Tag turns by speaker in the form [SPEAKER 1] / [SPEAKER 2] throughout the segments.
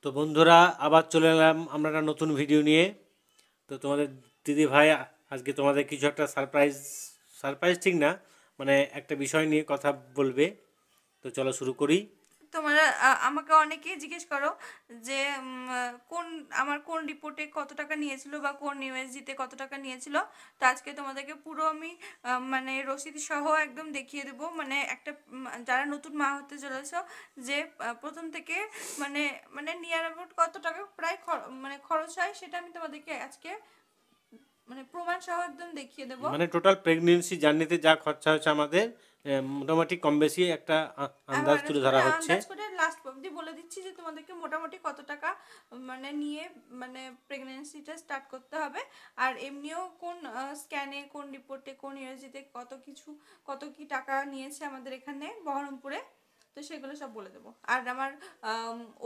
[SPEAKER 1] তো বন্ধুরা আবার চলে এলাম আমরা একটা নতুন ভিডিও নিয়ে। তো তোমাদের দিদি ভাই আজকে তোমাদের কিছু একটা সারপ্রাইজ ঠিক না, মানে একটা বিষয় নিয়ে কথা বলবে। তো চলো শুরু করি।
[SPEAKER 2] তোমরা আমাকে অনেকেই জিজ্ঞেস করো যে কোন আমার কোন রিপোর্টে কত টাকা নিয়েছিল বা কোন ইউএসজিতে কত টাকা নিয়েছিল। তো আজকে তোমাদেরকে পুরো আমি মানে রসিদ সহ একদম দেখিয়ে দেবো, মানে একটা যারা নতুন মা হতে চলেছো যে প্রথম থেকে মানে মানে নিয়ার অ্যাবাউট কত টাকা প্রায় মানে খরচ হয় সেটা আমি তোমাদেরকে আজকে মানে প্রমাণ সহ একদম দেখিয়ে দেবো।
[SPEAKER 1] মানে টোটাল প্রেগনেন্সি জার্নিতে যা খরচা হচ্ছে আমাদের, মোটামুটি কম বেশি একটা আন্দাজ তুলে ধরা হচ্ছে।
[SPEAKER 2] আন্দাজ করে লাস্ট অবধি বলে দিচ্ছি যে তোমাদেরকে মোটামুটি কত টাকা মানে নিয়ে মানে প্রেগনেন্সিটা স্টার্ট করতে হবে। আর এমনিও কোন স্ক্যানে কোন রিপোর্টে কোন ইউএসজিতে কত কি টাকা নিয়েছে আমাদের এখানে বহরমপুরে, তো সেগুলো সব বলে দেবো। আর আমার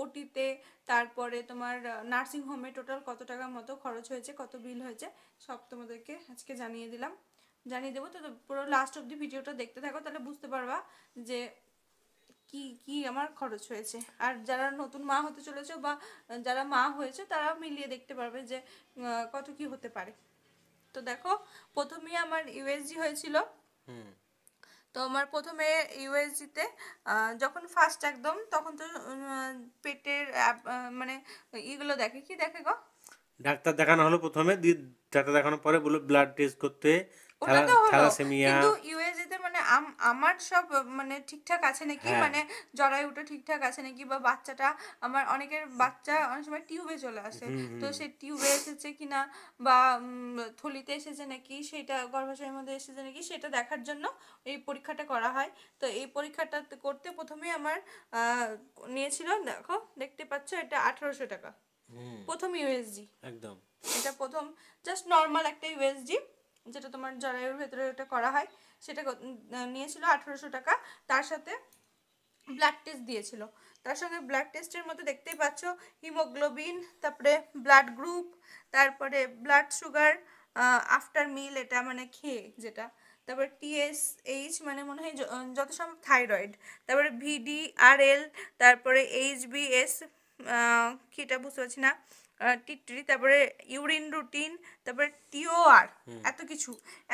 [SPEAKER 2] ওটিতে তারপরে তোমার নার্সিং হোমে টোটাল কত টাকার মতো খরচ হয়েছে, কত বিল হয়েছে, সব তোমাদেরকে আজকে জানিয়ে দেবো। তো পুরো লাস্ট অব দি ভিডিওটা দেখতে থাকো, তাহলে বুঝতে পারবা যে কি কি আমার খরচ হয়েছে। আর যারা নতুন মা হতে চলেছে বা যারা মা হয়েছে তারা মিলিয়ে দেখতে পারবে যে কত কি হতে পারে। তো দেখো, প্রথমেই আমার ইউএসজি হয়েছিল। তো আমার প্রথমে ইউএসজিতে যখন ফার্স্ট একদম তখন তো পেটের মানে ইগুলো দেখে, কি দেখে গো?
[SPEAKER 1] ডাক্তার দেখানো হলো প্রথমে, ডাক্তার দেখানোর পরে বললো ব্লাড টেস্ট করতে,
[SPEAKER 2] ওটা তো হলো,
[SPEAKER 1] থ্যালাসেমিয়া।
[SPEAKER 2] কিন্তু ইউএসজিতে মানে আমার সব মানে ঠিকঠাক আছে নাকি,
[SPEAKER 1] হ্যাঁ।
[SPEAKER 2] মানে জরায়ুটা ঠিকঠাক আছে নাকি, বা বাচ্চাটা আমার অনেকের বাচ্চা অনেক সময় টিউবে চলে আসে, তো সেই টিউবে এসেছে কিনা বা থলিতে এসেছে নাকি, সেটা গর্ভাশয়ের মধ্যে এসেছে নাকি সেটা দেখার জন্য এই পরীক্ষাটা করা হয়। তো এই পরীক্ষাটা করতে প্রথমেই আমার নিয়েছিল, দেখো দেখতে পাচ্ছ, এটা 1800 টাকা প্রথম ইউএসজি।
[SPEAKER 1] একদম।
[SPEAKER 2] এটা প্রথম জাস্ট নর্মাল একটা ইউএসজি, যেটা তোমার জরায়ুর ভেতরে ওটা করা হয়, সেটা নিয়েছিল 1800 টাকা। তার সাথে ব্লাড টেস্ট দিয়েছিল। তার সঙ্গে ব্লাড টেস্টের মধ্যে দেখতেই পাচ্ছ হিমোগ্লোবিন, তারপরে ব্লাড গ্রুপ, তারপরে ব্লাড সুগার আফটার মিল, এটা মানে খেয়ে যেটা, তারপরে টিএসএইচ মানে মনে হয় যত সম্ভব থাইরয়েড, তারপরে ভিডিআরএল, তারপরে এইচবিএস কিটা বুঝতে পারছি না, টিট্রি, তারপরে ইউরিন রুটিন, তারপরে টিওআর,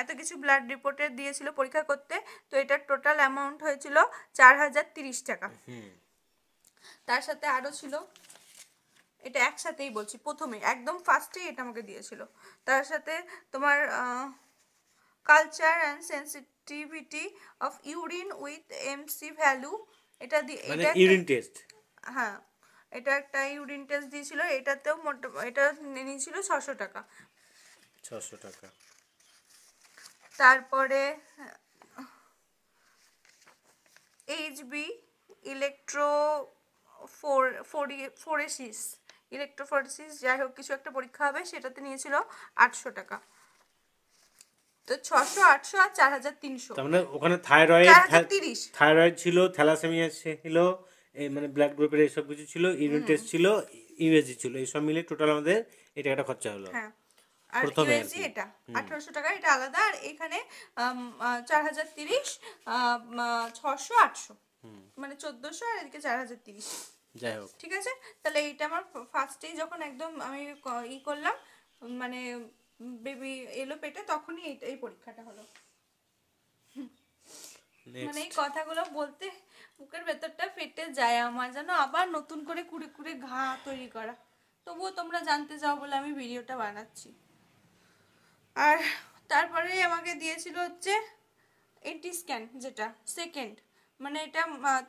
[SPEAKER 2] এত কিছু ব্লাড রিপোর্টে দিয়েছিল পরীক্ষা করতে। তো এটার টোটাল অ্যামাউন্ট হয়েছিল 4030 টাকা। তার সাথে আরও ছিল, এটা একসাথেই বলছি, প্রথমে একদম ফার্স্টেই এটা আমাকে দিয়েছিল। তার সাথে তোমার culture and sensitivity of urine with MC value, এটা দিয়ে
[SPEAKER 1] মানে
[SPEAKER 2] এটা একটা,
[SPEAKER 1] ইউরিন টেস্ট।
[SPEAKER 2] হ্যাঁ এটা একটা ইউরিন টেস্ট দিয়েছিল, এটাতেও এটা নিয়েছিল 600 টাকা।
[SPEAKER 1] 600 টাকা।
[SPEAKER 2] তারপরে এইচবি ইলেকট্রো ফোরেসিস, ইলেকট্রোফোরেসিস যাই হোক কিছু একটা পরীক্ষা হবে, সেটাতে নিয়েছিল 800 টাকা। তো 600, 800 আর 4300,
[SPEAKER 1] তার মানে ওখানে থাইরয়েড
[SPEAKER 2] 4030।
[SPEAKER 1] থাইরয়েড ছিল, থ্যালাসেমিয়া ছিল, এই মানে ব্লাড গ্রুপের এইসব কিছু ছিল, ইউরিন টেস্ট ছিল, ইউএসজি ছিল, এইসব মিলে টোটাল আমাদের এই টাকাটা খরচা হলো
[SPEAKER 2] হ্যাঁ, আর
[SPEAKER 1] প্রথমে আর
[SPEAKER 2] ইউএসজি
[SPEAKER 1] কি।
[SPEAKER 2] এটা 1800 টাকা, এটা আলাদা। আর এখানে 4030, 600, 800, মানে 1400, আর এদিকে 4030।
[SPEAKER 1] যাই হোক।
[SPEAKER 2] ঠিক আছে, তাহলে এইটা আমার ফার্স্টেই যখন একদম আমি করলাম, মানে বেবি এলো পেটে, তখনই এই পরীক্ষাটা হলো। মানে এই
[SPEAKER 1] নেক্সট।
[SPEAKER 2] কথাগুলো বলতে বুকের ভেতরটা ফেটে যায় আমার, যেন আবার নতুন করে কুড়ে কুড়ে ঘা তৈরি করা। তবুও তোমরা জানতে চাও বলে আমি ভিডিওটা বানাচ্ছি। আর তারপরে আমাকে দিয়েছিল হচ্ছে এনটি স্ক্যান, যেটা সেকেন্ড, মানে এটা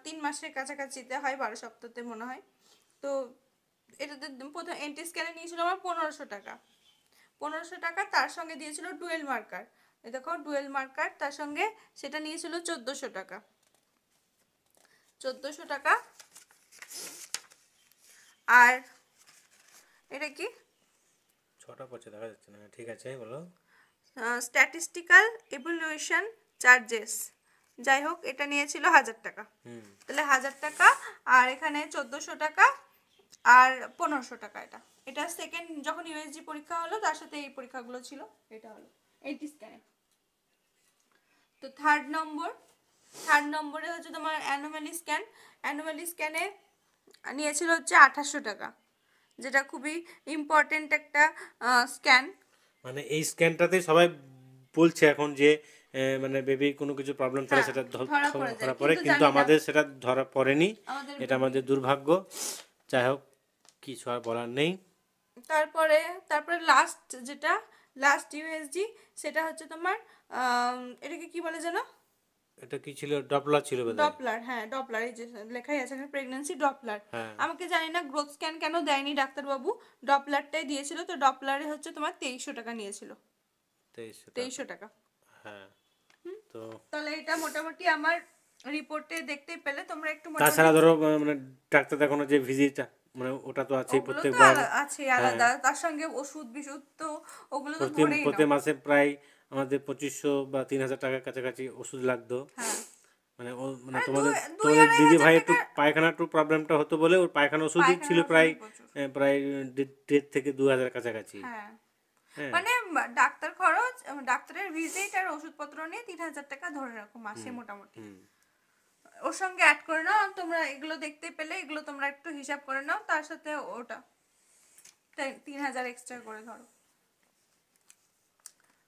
[SPEAKER 2] 3 মাসের কাছাকাছিতে হয়, 12 সপ্তাহতে মনে হয়। তো এটাতে প্রথম এনটি স্ক্যানে নিয়েছিল আমার 1500 টাকা। 1500 টাকা, তার সঙ্গে দিয়েছিল ডুয়েল মার্কার, দেখো ডুয়েল মার্কার, তার সঙ্গে সেটা নিয়েছিল 1400 টাকা। 1400 টাকা। আর এটা কি,
[SPEAKER 1] ছটা পড়ছে দেখা যাচ্ছে না, ঠিক আছে বলো।
[SPEAKER 2] স্ট্যাটিস্টিক্যাল ইভ্যালুয়েশন চার্জেস, যাই হোক এটা নিয়েছিল 1000 টাকা। তাহলে 1000 টাকা, আর এখানে 1400 টাকা, আর 1500 টাকা। এটা এটা সেকেন্ড যখন ইউএসজি পরীক্ষা হলো, তার সাথে এই পরীক্ষাগুলো ছিল, এটা হলো এইটি স্ক্যানে। তো থার্ড নম্বরে হচ্ছে তোমার অ্যানোমালি স্ক্যান। অ্যানোমালি স্ক্যানে নিয়েছিল হচ্ছে 2800 টাকা, যেটা খুবই ইম্পর্টেন্ট একটা স্ক্যান।
[SPEAKER 1] মানে এই স্ক্যানটাতে সবাই বলছে এখন যে মানে বেবির কোনো কিছু প্রবলেম থাকলে
[SPEAKER 2] হ্যাঁ,
[SPEAKER 1] সেটা
[SPEAKER 2] ধরা পড়ে যায়,
[SPEAKER 1] ধরা পড়ে,
[SPEAKER 2] কিন্তু
[SPEAKER 1] কিন্তু
[SPEAKER 2] জানি না
[SPEAKER 1] আমাদের সেটা ধরা পড়েনি।
[SPEAKER 2] আমাদের
[SPEAKER 1] এটা
[SPEAKER 2] বেবি।
[SPEAKER 1] আমাদের দুর্ভাগ্য। যাই হোক, কিছু আর বলার নেই।
[SPEAKER 2] তারপরে তারপরে লাস্ট ইউএসজি, সেটা হচ্ছে তোমার এটাকে কি বলে যেন,
[SPEAKER 1] এটা কি ছিল? ডপলার ছিল বোধহয়।
[SPEAKER 2] ডপলার। হ্যাঁ ডপলার, এই যে লেখাই আছে এখানে প্রেগন্যান্সি ডপলার।
[SPEAKER 1] হ্যাঁ,
[SPEAKER 2] আমাকে জানি না গ্রোথ স্ক্যান কেন দেয়নি ডাক্তারবাবু, ডপলারটাই দিয়েছিল। তো ডপলারে হচ্ছে তোমার 2300 টাকা নিয়েছিল,
[SPEAKER 1] 2300 টাকা।
[SPEAKER 2] 2300 টাকা।
[SPEAKER 1] হ্যাঁ, তো
[SPEAKER 2] তাহলে এটা মোটামুটি আমার রিপোর্টে দেখতেই পেলে তোমরা একটু
[SPEAKER 1] তাছাড়া
[SPEAKER 2] মোটামুটি।
[SPEAKER 1] ধরো মানে ডাক্তার দেখানো যে ভিজিট, মানে ওটা তো আছেই
[SPEAKER 2] ওগুলো তো
[SPEAKER 1] প্রত্যেকবার।
[SPEAKER 2] আছে
[SPEAKER 1] হ্যাঁ,
[SPEAKER 2] আলাদা, তার সঙ্গে ওষুধ বিষুধ তো ওগুলো তো
[SPEAKER 1] প্রতি
[SPEAKER 2] ধরেই
[SPEAKER 1] প্রতি
[SPEAKER 2] নাও।
[SPEAKER 1] মাসে প্রায় আমাদের 2500 বা 3000 টাকার কাছাকাছি ওষুধ লাগতো।
[SPEAKER 2] হ্যাঁ,
[SPEAKER 1] মানে ও মানে
[SPEAKER 2] আরে
[SPEAKER 1] তোমাদের
[SPEAKER 2] দুই
[SPEAKER 1] তোমাদের
[SPEAKER 2] আড়াই
[SPEAKER 1] দিদি
[SPEAKER 2] হাজার
[SPEAKER 1] ভাই একটু
[SPEAKER 2] টাকার
[SPEAKER 1] পায়খানা একটু প্রবলেমটা হতো বলে ওর পায়খানা ওষুধই ছিল
[SPEAKER 2] পায়খানার
[SPEAKER 1] প্রায়
[SPEAKER 2] ওষুধই প্রচুর।
[SPEAKER 1] প্রায় 1.5 থেকে 2000 কাছাকাছি।
[SPEAKER 2] হ্যাঁ,
[SPEAKER 1] হ্যাঁ।
[SPEAKER 2] মানে ডাক্তার খরচ, ডাক্তারের ভিজিট আর ওষুধপত্র নিয়ে 3000 টাকা ধরে রাখো মাসে
[SPEAKER 1] হুম
[SPEAKER 2] মোটামুটি।
[SPEAKER 1] হুম
[SPEAKER 2] ওর সঙ্গে অ্যাড করে নাও তোমরা, এগুলো দেখতে পেলে এগুলো তোমরা একটু হিসাব করে নাও, তার সাথে ওটা 3000 এক্সট্রা করে ধরো,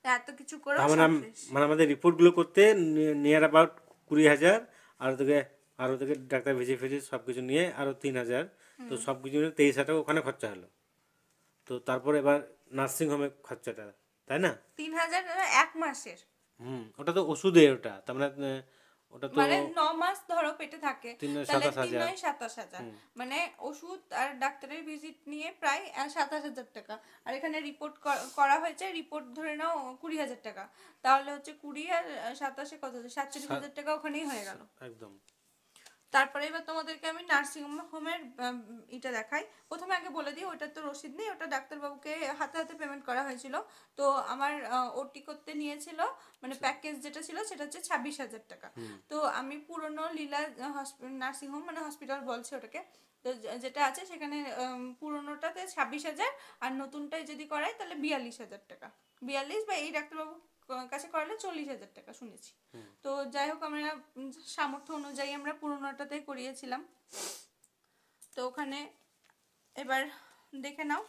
[SPEAKER 2] এত কিছু
[SPEAKER 1] তার
[SPEAKER 2] করেও
[SPEAKER 1] মানে
[SPEAKER 2] সব শেষ।
[SPEAKER 1] মানে আমাদের রিপোর্টগুলো করতে নিয়ার অ্যাবাউট 20,000, আরও থেকে ডাক্তার ভিজিট ফিজিট সব কিছু নিয়ে আরও 3,000। তো সব কিছু নিয়ে 23,000 টাকা ওখানে খরচা হলো। তো তারপর এবার নার্সিংহোমে খরচাটা, তাই না?
[SPEAKER 2] 3000 এক মাসের,
[SPEAKER 1] ওটা তো ওষুধে, ওটা তার মানে ওটা তো
[SPEAKER 2] মানে 9 মাস ধরো পেটে থাকে,
[SPEAKER 1] 3
[SPEAKER 2] তাহলে
[SPEAKER 1] 27,000।
[SPEAKER 2] 3 9 27,000, মানে ওষুধ আর ডাক্তারের ভিজিট নিয়ে প্রায় 27,000 টাকা। আর এখানে রিপোর্ট করা হয়েছে, রিপোর্ট ধরে নাও 20,000 টাকা, তাহলে হচ্ছে 20 আর 27 কত হচ্ছে, 47,000 টাকা ওখানেই হয়ে গেল।
[SPEAKER 1] একদম।
[SPEAKER 2] তারপরে এবার তোমাদেরকে আমি নার্সিং হোমের এটা দেখাই। প্রথমে আগে বলে দিই, ওটা তো রসিদ নেই, ওটা ডাক্তারবাবুকে হাতে হাতে পেমেন্ট করা হয়েছিল। তো আমার ওটি করতে নিয়েছিল, মানে প্যাকেজ যেটা ছিল সেটা হচ্ছে 26,000 টাকা। তো আমি পুরনো লীলা নার্সিং হোম, মানে হসপিটাল বলছে ওটাকে, তো যেটা আছে সেখানে পুরনোটাতে 26,000, আর নতুনটাই যদি করাই তাহলে 42,000 টাকা। 42 বা এই ডাক্তারবাবু কাছে করালে 40,000 টাকা শুনেছি। তো যাই হোক, আমরা সামর্থ্য অনুযায়ী আমরা পুরোনোটাতেই করিয়েছিলাম। তো ওখানে এবার দেখে নাও,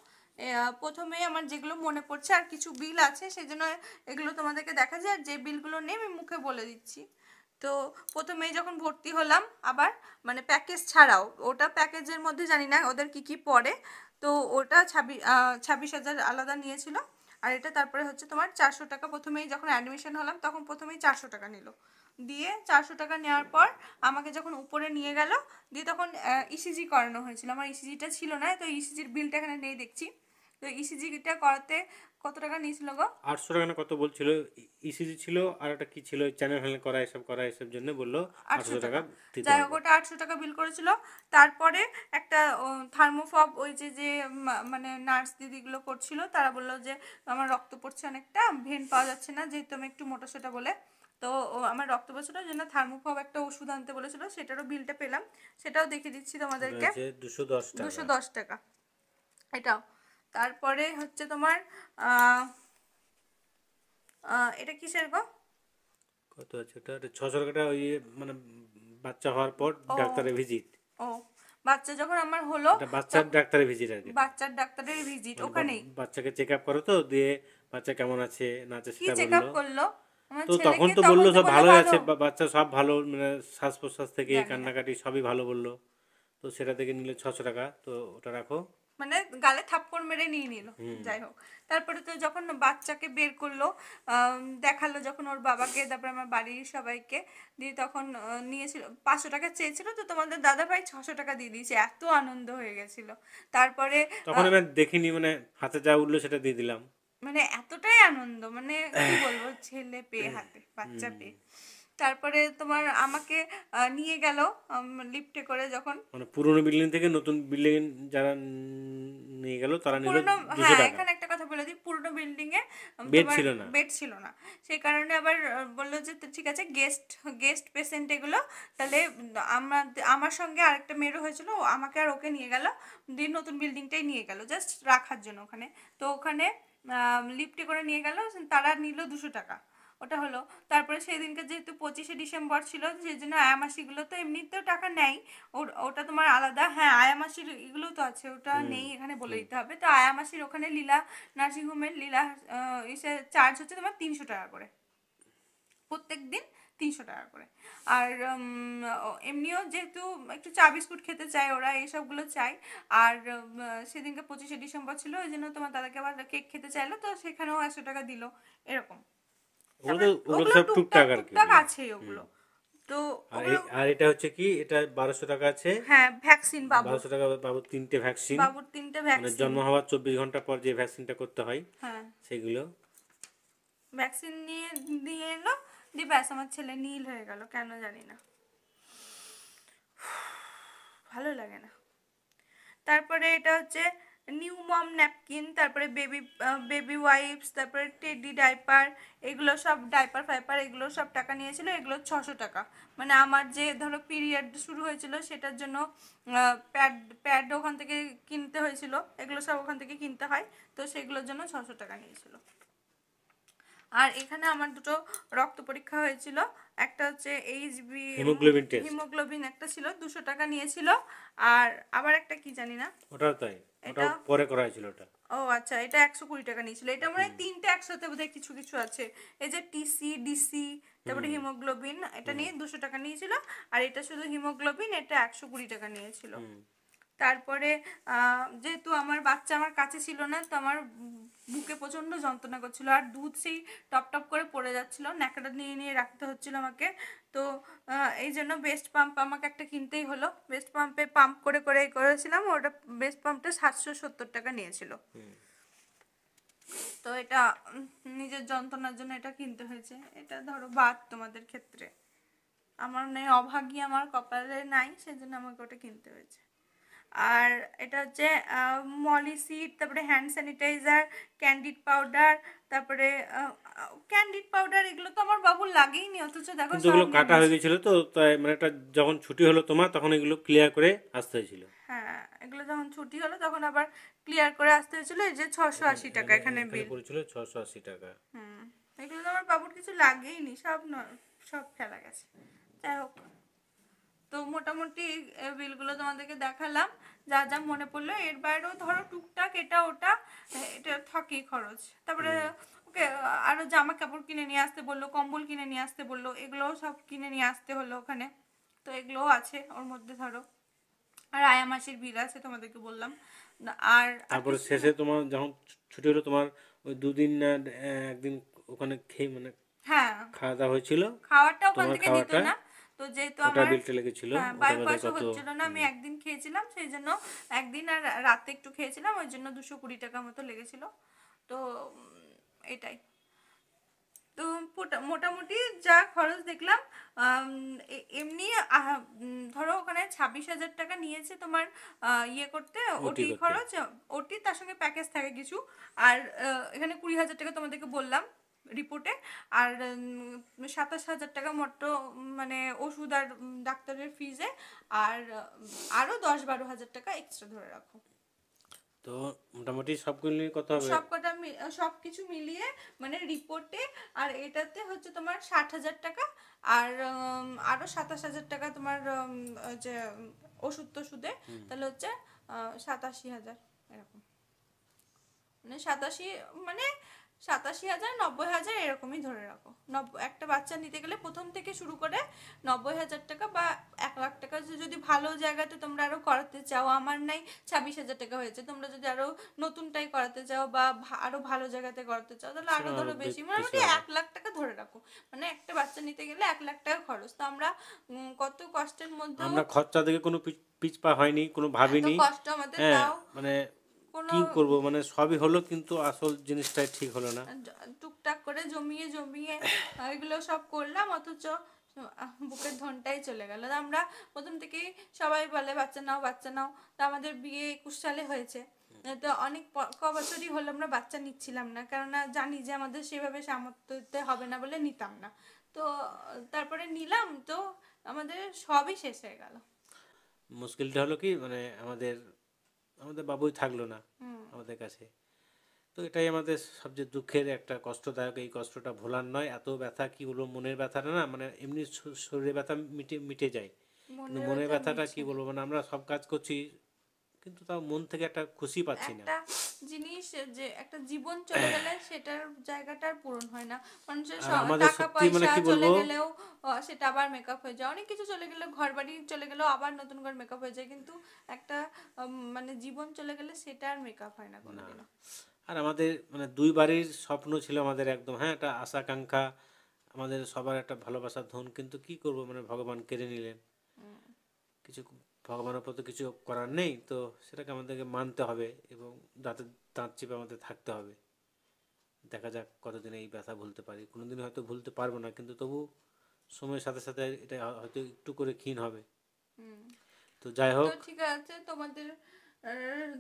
[SPEAKER 2] প্রথমেই আমার যেগুলো মনে পড়ছে, আর কিছু বিল আছে সেই জন্য এগুলো তোমাদেরকে দেখা যায়, আর যে বিলগুলো নেই আমি মুখে বলে দিচ্ছি। তো প্রথমেই যখন ভর্তি হলাম, আবার মানে প্যাকেজ ছাড়াও, ওটা প্যাকেজের মধ্যে জানি না ওদের কি কি পড়ে, তো ওটা 26,000 আলাদা নিয়েছিল। আর এটা তারপরে হচ্ছে তোমার 400 টাকা, প্রথমেই যখন অ্যাডমিশন হলাম তখন প্রথমেই 400 টাকা নিল। দিয়ে 400 টাকা নেওয়ার পর আমাকে যখন উপরে নিয়ে গেল, দিয়ে তখন ইসিজি করানো হয়েছিল। আমার ইসিজিটা ছিল না, তো ইসিজির বিলটা এখানে নেই দেখছি। তো ইসিজিটা করাতে কত টাকা নিয়েছিল গো?
[SPEAKER 1] 800 টাকা না কত বলছিল। ইসিজি ছিল, আর একটা কি ছিল, চ্যানেল ফ্যানেল করা এসব জন্য বললো 800 টাকা
[SPEAKER 2] টাকা।
[SPEAKER 1] দিতে
[SPEAKER 2] যাই হোক,
[SPEAKER 1] হবে।
[SPEAKER 2] ওটা 800 টাকা বিল করেছিল। তারপরে একটা থার্মোফব, ওই যে যে মানে নার্স দিদিগুলো করছিল, তারা বললো যে আমার রক্ত পড়ছে অনেকটা, ভেন পাওয়া যাচ্ছে না, যেহেতু আমি একটু মোটাসোটা বলে। তো আমার রক্ত পড়ছিল, ওই জন্য থার্মোফব একটা ওষুধ আনতে বলেছিল, সেটারও বিলটা পেলাম, সেটাও দেখিয়ে দিচ্ছি
[SPEAKER 1] ওটা
[SPEAKER 2] তোমাদেরকে।
[SPEAKER 1] হচ্ছে 210 টাকা।
[SPEAKER 2] 210 টাকা এটাও। তারপরে হচ্ছে তোমার আহ, এটা কিসের গো?
[SPEAKER 1] কত আছে ওটা? 600 টাকাটা ওই মানে বাচ্চা হওয়ার পর
[SPEAKER 2] ও,
[SPEAKER 1] ডাক্তারের ভিজিট।
[SPEAKER 2] ও, বাচ্চা যখন আমার হলো,
[SPEAKER 1] এটা বাচ্চার ডাক্তারের ভিজিট আর কি।
[SPEAKER 2] বাচ্চার ডাক্তারের ভিজিট
[SPEAKER 1] মানে
[SPEAKER 2] ওখানেই।
[SPEAKER 1] বাচ্চাকে চেক আপ করো, তো দিয়ে বাচ্চা কেমন আছে না আছে
[SPEAKER 2] কি
[SPEAKER 1] সেটা
[SPEAKER 2] চেক আপ
[SPEAKER 1] বললো।
[SPEAKER 2] করলো আমার
[SPEAKER 1] তো তখন
[SPEAKER 2] ছেলেকে?
[SPEAKER 1] তো
[SPEAKER 2] তখন
[SPEAKER 1] বললো
[SPEAKER 2] তো
[SPEAKER 1] সব
[SPEAKER 2] বললো
[SPEAKER 1] ভালোই
[SPEAKER 2] ভালো।
[SPEAKER 1] আছে, বাচ্চা সব ভালো, মানে শ্বাস প্রশ্বাস থেকে
[SPEAKER 2] জানি না,
[SPEAKER 1] কান্নাকাটি সবই ভালো বললো। তো সেটা থেকে নিলে 600 টাকা, তো ওটা রাখো।
[SPEAKER 2] মানে গালে থাপ্পড় মেরে নিয়ে নিল। যাই হোক, তারপরে তো যখন বাচ্চাকে বের করলো, দেখালো যখন ওর বাবাকে, তারপরে আমার বাড়ির সবাইকে, দিয়ে তখন নিয়েছিল 500 টাকা চেয়েছিল, তো তোমাদের দাদা ভাই 600 টাকা দিয়ে দিয়েছে, এত আনন্দ হয়ে গেছিল। তারপরে
[SPEAKER 1] তখন এবার দেখিনি, মানে হাতে যা উঠলো সেটা দিয়ে দিলাম।
[SPEAKER 2] মানে এতটাই আনন্দ, মানে কি বলবো, ছেলে পেয়ে হাতে বাচ্চা পেয়ে। তারপরে তোমার আমাকে নিয়ে গেল লিফটে করে, যখন
[SPEAKER 1] মানে পুরোনো বিল্ডিং থেকে নতুন বিল্ডিং যারা নিয়ে গেল তারা নিল
[SPEAKER 2] পুরোনো,
[SPEAKER 1] 200
[SPEAKER 2] হ্যাঁ
[SPEAKER 1] টাকা।
[SPEAKER 2] এখানে একটা কথা বলে দিই, পুরোনো বিল্ডিং এ
[SPEAKER 1] বেড
[SPEAKER 2] তোমার
[SPEAKER 1] ছিল না।
[SPEAKER 2] বেড ছিল না, সেই কারণে আবার বললো যে তো ঠিক আছে, গেস্ট গেস্ট পেশেন্ট এগুলো, তাহলে আমার আমার সঙ্গে আরেকটা মেয়েরও হয়েছিল, আমাকে আর ওকে নিয়ে গেল, দিয়ে নতুন বিল্ডিংটাই নিয়ে গেল জাস্ট রাখার জন্য ওখানে। তো ওখানে লিফটে করে নিয়ে গেল, তারা নিল 200 টাকা। ওটা হলো। তারপরে সেদিনকে যেহেতু 25শে ডিসেম্বর ছিল, সেই জন্য আয়ামাসিগুলো তো এমনিতেও টাকা নেয়, ওটা তোমার আলাদা। হ্যাঁ, আয়ামাসির এগুলো তো আছে, ওটা নেই এখানে বলে দিতে হবে। তো আয়ামাসির ওখানে লীলা নার্সিংহোমের লীলা ইসে চার্জ হচ্ছে তোমার 300 টাকা করে, প্রত্যেক দিন 300 টাকা করে। আর এমনিও যেহেতু একটু চা বিস্কুট খেতে চায় ওরা, এইসবগুলো চাই। আর সেদিনকে 25শে ডিসেম্বর ছিল, ওই জন্য তোমার দাদাকে আবার কেক খেতে চাইলো, তো সেখানেও 100 টাকা দিল, এরকম। তারপরে
[SPEAKER 1] ওগুলো
[SPEAKER 2] ওগুলো
[SPEAKER 1] সব
[SPEAKER 2] টুকটাক
[SPEAKER 1] টুকটাক আর কি।
[SPEAKER 2] টুকটাক আছেই ওগুলো। তো ওগুলো
[SPEAKER 1] আর এটা হচ্ছে কি, এটা 1200 টাকা আছে।
[SPEAKER 2] হ্যাঁ, ভ্যাকসিন বাবুর,
[SPEAKER 1] 1200 টাকা বাবুর 3টে ভ্যাকসিন,
[SPEAKER 2] বাবুর 3টে
[SPEAKER 1] মানে
[SPEAKER 2] ভ্যাকসিন।
[SPEAKER 1] জন্ম হওয়ার 24 ঘন্টা পর যে ভ্যাকসিনটা করতে হয়
[SPEAKER 2] হ্যাঁ,
[SPEAKER 1] সেগুলো।
[SPEAKER 2] ভ্যাকসিন নিয়ে দিয়ে এলো, দিয়ে ব্যাস আমার ছেলে নীল হয়ে গেল, কেন জানি না, ভালো লাগে না। তারপরে এটা হচ্ছে নিউ মম ন্যাপকিন, তারপরে বেবি বেবি ওয়াইপস, তারপরে টেডি ডাইপার, এগুলো সব ডাইপার ফাইপার, এগুলো সব টাকা নিয়েছিল। এগুলো 600 টাকা। মানে আমার যে ধরো পিরিয়ড শুরু হয়েছিল সেটার জন্য প্যাড প্যাড ওখান থেকে কিনতে হয়েছিল, এগুলো সব ওখান থেকে কিনতে হয়, তো সেগুলোর জন্য 600 টাকা নিয়েছিল। আর এখানে আমার দুটো রক্ত পরীক্ষা হয়েছিল, একটা হচ্ছে এইচবি
[SPEAKER 1] হিমোগ্লোবিন টেস্ট,
[SPEAKER 2] হিমোগ্লোবিন একটা ছিল, 200 টাকা নিয়েছিল। আর আবার একটা কি জানি না,
[SPEAKER 1] ওটাও তাই,
[SPEAKER 2] এটা,
[SPEAKER 1] ওটাও পরে করা হয়েছিল ওটা।
[SPEAKER 2] ও আচ্ছা, এটা 120 টাকা নিয়েছিল। এটা মানে তিনটে একসাথে বোধহয় কিছু কিছু আছে, এই যে টিসি ডিসি তারপরে হিমোগ্লোবিন, এটা নিয়ে 200 টাকা নিয়েছিল। আর এটা শুধু হিমোগ্লোবিন, এটা 120 টাকা নিয়েছিল। তারপরে যেহেতু আমার বাচ্চা আমার কাছে ছিল না, তো আমার বুকে প্রচণ্ড যন্ত্রণা করছিল, আর দুধ সেই টপ টপ করে পড়ে যাচ্ছিল, ন্যাকাটা নিয়ে নিয়ে রাখতে হচ্ছিল আমাকে। তো এই জন্য বেস্ট পাম্প আমাকে একটা কিনতেই হলো। বেস্ট পাম্পে পাম্প করে করে করেছিলাম, ওটা বেস্ট পাম্পটা 770 টাকা নিয়েছিল। তো এটা নিজের যন্ত্রণার জন্য এটা কিনতে হয়েছে। এটা ধরো বাদ তোমাদের ক্ষেত্রে, আমার নেই, অভাগী আমার কপালে নাই, সেজন্য আমাকে ওটা কিনতে হয়েছে। আর এটা হচ্ছে মলিসিড, তারপরে হ্যান্ড স্যানিটাইজার, ক্যান্ডিড পাউডার, তারপরে ক্যান্ডিড পাউডার, এগুলো তো আমার বাবুর লাগেই নি, অথচ দেখো
[SPEAKER 1] কিন্তু
[SPEAKER 2] সব
[SPEAKER 1] ওগুলো
[SPEAKER 2] নিয়ে
[SPEAKER 1] কাটা হয়ে
[SPEAKER 2] নিয়েছে।
[SPEAKER 1] গেছিল, তো তাই মানে এটা যখন ছুটি হলো তোমার, তখন এগুলো ক্লিয়ার করে আসতে হয়েছিল।
[SPEAKER 2] হ্যাঁ, এগুলো যখন ছুটি হলো তখন আবার ক্লিয়ার করে আসতে হয়েছিল। এই যে 680 টাকা এখানে
[SPEAKER 1] এখানে
[SPEAKER 2] বিল।
[SPEAKER 1] পড়েছিল 680 টাকা।
[SPEAKER 2] এগুলো তো আমার বাবুর কিছু লাগেই নি, সব সব ফেলা গেছে। যাই হোক, তো মোটামুটি বিলগুলো তোমাদেরকে দেখালাম, যা যা মনে পড়লো। এর বাইরেও ধরো টুকটাক এটা ওটা, এটা থাকেই খরচ। তারপরে ওকে আরো জামা কাপড় কিনে নিয়ে আসতে বললো, কম্বল কিনে নিয়ে আসতে বললো, এগুলোও সব কিনে নিয়ে আসতে হলো ওখানে। তো এগুলোও আছে ওর মধ্যে ধরো। আর আয়া মাসির বিল আছে, তোমাদেরকে বললাম। আর
[SPEAKER 1] তারপরে শেষে তোমার যখন ছুটি হলো তোমার, ওই দুদিন না একদিন ওখানে খেয়ে মানে
[SPEAKER 2] হ্যাঁ,
[SPEAKER 1] খাওয়া দাওয়া হয়েছিল,
[SPEAKER 2] খাওয়ারটা ওখান
[SPEAKER 1] তোমার
[SPEAKER 2] থেকে দিত
[SPEAKER 1] খাওয়াটা,
[SPEAKER 2] না। তো যেহেতু
[SPEAKER 1] ওটা
[SPEAKER 2] আমার
[SPEAKER 1] বিলটা লেগেছিল,
[SPEAKER 2] হ্যাঁ
[SPEAKER 1] ওটা
[SPEAKER 2] বায়ু
[SPEAKER 1] বোধহয়
[SPEAKER 2] পাশও
[SPEAKER 1] কত।
[SPEAKER 2] হচ্ছিল না, আমি একদিন খেয়েছিলাম, সেই জন্য একদিন, আর রাতে একটু খেয়েছিলাম, ওই জন্য 220 টাকা মতো লেগেছিল। তো এটাই। তো মোটামুটি যা খরচ দেখলাম, এমনি ধরো ওখানে 26,000 টাকা নিয়েছে তোমার ইয়ে করতে,
[SPEAKER 1] ওটি
[SPEAKER 2] ওটি
[SPEAKER 1] করতে।
[SPEAKER 2] খরচ, ওটি তার সঙ্গে প্যাকেজ থাকে কিছু। আর এখানে 20,000 টাকা তোমাদেরকে বললাম রিপোর্টে। আর 27,000 টাকা মতো মানে ওষুধ আর ডাক্তারের ফিজে। আর আরও 10-12 হাজার টাকা এক্সট্রা ধরে রাখো।
[SPEAKER 1] তো মোটামুটি সবগুলো নিয়ে কত হবে?
[SPEAKER 2] সব কটা সব কিছু মিলিয়ে মানে রিপোর্টে আর এটাতে হচ্ছে তোমার 60,000 টাকা। আর আরো 27,000 টাকা তোমার যে ওষুধ টষুধে, তাহলে হচ্ছে 87,000 এরকম। মানে 87, মানে 87,000, 90,000 এরকমই ধরে রাখো। একটা বাচ্চা নিতে গেলে প্রথম থেকে শুরু করে 90,000 টাকা বা 1,00,000 টাকা। যদি ভালো জায়গাতে তোমরা আরো করাতে চাও, আমার নাই 26,000 টাকা হয়েছে, তোমরা যদি আরো নতুনটাই করাতে চাও বা আরো ভালো জায়গাতে করাতে চাও, তাহলে আরো ধরো বেশি, মোটামুটি 1,00,000 টাকা ধরে রাখো। মানে একটা বাচ্চা নিতে গেলে 1,00,000 টাকা খরচ। তো আমরা কত কষ্টের মধ্যে,
[SPEAKER 1] আমরা খরচা থেকে কোনো পিছপা হয়নি, কোনো
[SPEAKER 2] এত
[SPEAKER 1] ভাবিনি।
[SPEAKER 2] কষ্ট আমাদের,
[SPEAKER 1] হ্যাঁ,
[SPEAKER 2] তাও
[SPEAKER 1] মানে
[SPEAKER 2] কোনো
[SPEAKER 1] কি করব, মানে সবই হলো কিন্তু আসল জিনিসটাই ঠিক হলো না।
[SPEAKER 2] টুকটাক করে জমিয়ে জমিয়ে এগুলো সব করলাম, অথচ বুকের ধনটাই চলে গেল। আমরা প্রথম থেকেই সবাই বলে বাচ্চা নাও বাচ্চা নাও। তো আমাদের বিয়ে 21 সালে হয়েছে, তো অনেক ক বছরই হলো আমরা বাচ্চা নিচ্ছিলাম না, কেননা জানি যে আমাদের সেভাবে সামর্থ্যতে হবে না বলে নিতাম না। তো তারপরে নিলাম, তো আমাদের সবই শেষ হয়ে গেল।
[SPEAKER 1] মুশকিলটা হলো কি, মানে আমাদের আমাদের বাবুই থাকলো না আমাদের কাছে। তো এটাই আমাদের সবচেয়ে দুঃখের একটা কষ্টদায়ক, এই কষ্টটা ভোলার নয়। এত ব্যথা কি বলবো, মনের ব্যথাটা না মানে এমনি শরীরের ব্যথা মিটে মিটে যায়, কিন্তু
[SPEAKER 2] মনের
[SPEAKER 1] মনের
[SPEAKER 2] ব্যথা
[SPEAKER 1] ব্যথাটা কি
[SPEAKER 2] মিটছে না।
[SPEAKER 1] বলবো, মানে আমরা সব কাজ করছি কিন্তু তাও মন থেকে একটা খুশি পাচ্ছি না।
[SPEAKER 2] একটা জিনিস, যে একটা জীবন চলে গেলে সেটার জায়গাটা আর পূরণ হয় না। মানুষের
[SPEAKER 1] আর আমাদের
[SPEAKER 2] টাকা
[SPEAKER 1] সত্যি মানে
[SPEAKER 2] পয়সা
[SPEAKER 1] কি
[SPEAKER 2] চলে
[SPEAKER 1] বলবো,
[SPEAKER 2] গেলেও সেটা আবার মেকআপ হয়ে যায়, অনেক কিছু চলে গেলেও, ঘর বাড়ি চলে গেলেও আবার নতুন করে মেকআপ হয়ে যায়, কিন্তু একটা মানে জীবন চলে গেলে সেটা আর মেকআপ হয় না
[SPEAKER 1] না।
[SPEAKER 2] কোনোদিনও।
[SPEAKER 1] আর আমাদের মানে দুই বাড়ির স্বপ্ন ছিল আমাদের একদম, হ্যাঁ, একটা আশা আকাঙ্ক্ষা, আমাদের সবার একটা ভালোবাসার ধন, কিন্তু কি করব মানে ভগবান কেড়ে নিলেন। কিছু ভগবানের উপর তো কিছু করার নেই, তো সেটাকে আমাদেরকে মানতে হবে এবং দাঁতে দাঁত চেপে আমাদের থাকতে হবে। দেখা যাক কতদিন এই ব্যথা ভুলতে পারি, কোনোদিন হয়তো ভুলতে পারবো না, কিন্তু তবু সময়ের সাথে সাথে এটা হয়তো একটু করে ক্ষীণ হবে।
[SPEAKER 2] হুম।
[SPEAKER 1] তো যাই
[SPEAKER 2] তো
[SPEAKER 1] হোক।
[SPEAKER 2] ঠিক আছে, তোমাদের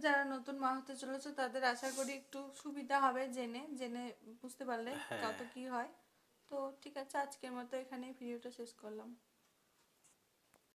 [SPEAKER 2] যারা নতুন মা হতে চলেছে তাদের আশা করি একটু সুবিধা হবে জেনে জেনে বুঝতে পারলে
[SPEAKER 1] হ্যাঁ।
[SPEAKER 2] কত কি হয়। তো ঠিক আছে, আজকের মতো এখানেই ভিডিওটা শেষ করলাম।